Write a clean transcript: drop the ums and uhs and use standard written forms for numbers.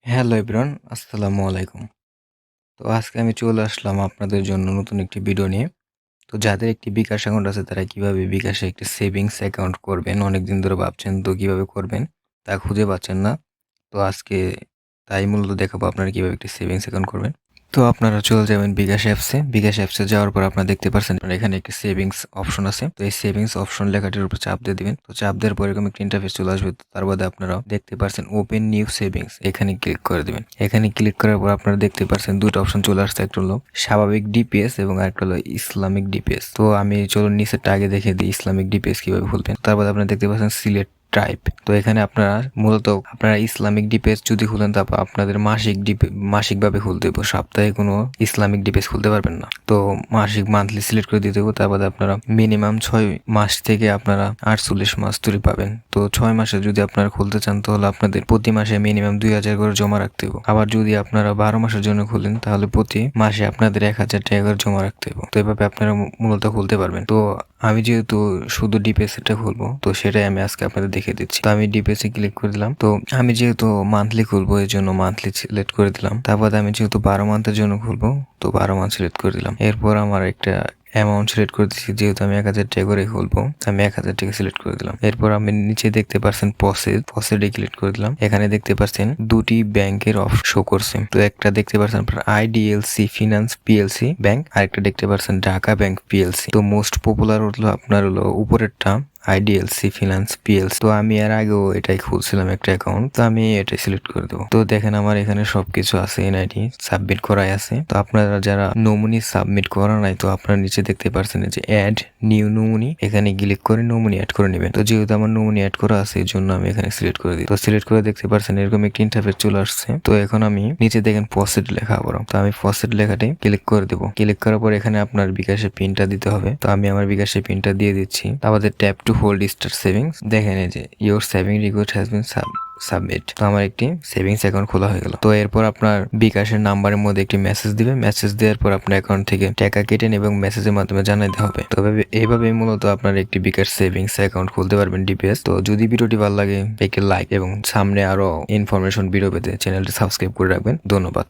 Hello everyone, আসসালামু আলাইকুম। তো আজকে আমি চলে আসলাম আপনাদের জন্য নতুন একটি ভিডিও নিয়ে। তো যাদের একটি বিকাশ অ্যাকাউন্ট আছে তারা কিভাবে বিকাশে একটি সেভিংস অ্যাকাউন্ট করবেন, অনেকদিন ধরে ভাবছেন তো কিভাবে করবেন তা খুঁজে পাচ্ছেন না। তো আজকে তাই মূলত দেখাবো আপনারা কিভাবে একটি সেভিংস অ্যাকাউন্ট করবেন। তো আপনারা চলে যাবেন বিকাশ অ্যাপসে। বিকাশ অ্যাপসে যাওয়ার পর আপনারা দেখতে পাচ্ছেন এখানে একটি সেভিংস অপশন আছে। তো এই সেভিংস অপশন লেখাটির উপর চাপ দিয়ে দিবেন। তো চাপ দেওয়ার পর এরকম একটা ইন্টারফেস চলে আসবে। তার বাদে আপনারা দেখতে পাচ্ছেন ওপেন নিউ সেভিংস, এখানে ক্লিক করে দিবেন। এখানে ক্লিক করার পর আপনারা দেখতে পাচ্ছেন দুটো অপশন চলে আসছে, একটা হলো স্বাভাবিক ডিপিএস এবং আরেকটা হলো ইসলামিক ডিপিএস। তো আমি চলুন নিচেরটা আগে দেখে দিই ইসলামিক ডিপিএস কিভাবে খুলবেন। তার বাদে আপনারা দেখতে পাচ্ছেন সিলেক্ট ট্রাইব। তো এখানে আপনারা মূলত আপনারা ইসলামিক ডিপিএস যদি খুলেন তারপর আপনাদের মাসিকভাবে খুলতে হবে, সপ্তাহে কোনো ইসলামিক ডিপিএস খুলতে পারবেন না। তো মান্থলি সিলেক্ট করে দিতে হবে। তারপরে আপনারা মিনিমাম 6 মাস থেকে আপনারা 48 মাস ধরে পাবেন। তো 6 মাসে যদি আপনারা খুলতে চান তাহলে আপনাদের প্রতি মাসে মিনিমাম 2000 করে জমা রাখতে হবে। আবার যদি আপনারা 12 মাসের জন্য খুলেন তাহলে প্রতি মাসে আপনাদের 1000 টাকা করে জমা রাখতে হবে। তো এভাবে আপনারা মূলত খুলতে পারবেন। তো আমি যেহেতু শুধু ডিপিএস এটা খুলবো তো সেটাই আমি আজকে আপনাদের দেখে দিচ্ছি। তো আমি ডিপিএস এ ক্লিক করে দিলাম। তো আমি যেহেতু মান্থলি খুলবো এই জন্য মান্থলি সিলেক্ট করে দিলাম। তারপর আমি যেহেতু 12 মান্থের জন্য খুলবো তো 12 মান্থ সিলেক্ট করে দিলাম। এরপর আমার একটা অ্যামাউন্ট সিলেক্ট করে দিচ্ছি, যেহেতু আমি 1000 টাকা করে খুলবো আমি 1000 টাকা সিলেক্ট করে দিলাম। এরপর আমি নিচে দেখতে পাচ্ছেন প্রসেসে ক্লিক করে দিলাম। এখানে দেখতে পাচ্ছেন দুটি ব্যাংকের অপশন শো করছে। তো একটা দেখতে পাচ্ছেন আপনার আইডিএলসি ফিনান্স পিএলসি ব্যাংক, আর একটা দেখতে পাচ্ছেন ঢাকা ব্যাংক পিএলসি। তো মোস্ট পপুলার হলো আপনার হলো উপরেরটা আইডিএলসি ফিনান্স পিএলসি। তো আমি এর আগেও এটাই খুলছিলাম একটা অ্যাকাউন্ট, তো আমি এটাই সিলেক্ট করে দেবো। তো দেখেন আমার এখানে সবকিছু আছে, এনআইডি সাবমিট করাই আছে। তো আপনারা যারা নমুনি সাবমিট করা নাই তো আপনারা নিচে দেখতে পাচ্ছেন যে অ্যাড নিউ নমুনি, এখানে ক্লিক করে নমুনি অ্যাড করে নেবেন। তো যেহেতু আমার নমুনি অ্যাড করা আছে এই জন্য আমি এখানে সিলেক্ট করে দিই। তো সিলেক্ট করে দেখতে পাচ্ছেন এরকম একটি ইন্টারফেস চলে আসছে। তো এখন আমি নিচে দেখেন প্রসিড লেখা আবার, তো আমি প্রসিড লেখাটি ক্লিক করে দেবো। ক্লিক করার পর এখানে আপনার বিকাশের পিনটা দিতে হবে। তো আমি আমার বিকাশের পিনটা দিয়ে দিচ্ছি। আমাদের tap to hold star savings, দেখেন এই যে your saving request has been submit. তো আমার একটি সেভিংস অ্যাকাউন্ট খোলা হয়ে গেল। তো এরপর আপনার বিকাশের নাম্বারের মধ্যে একটি মেসেজ দিবে। মেসেজ দেওয়ার পর আপনার অ্যাকাউন্ট থেকে টাকা কেটে নেবে এবং মেসেজের মাধ্যমে জানাইতে হবে। তবে এইভাবে মূলত আপনার একটি বিকাশ সেভিংস অ্যাকাউন্ট খুলতে পারবেন ডিপিএস। তো যদি ভিডিওটি ভালো লাগে একটি লাইক এবং সামনে আরো ইনফরমেশন ভিডিও পেতে চ্যানেলটি সাবস্ক্রাইব করে রাখবেন। ধন্যবাদ।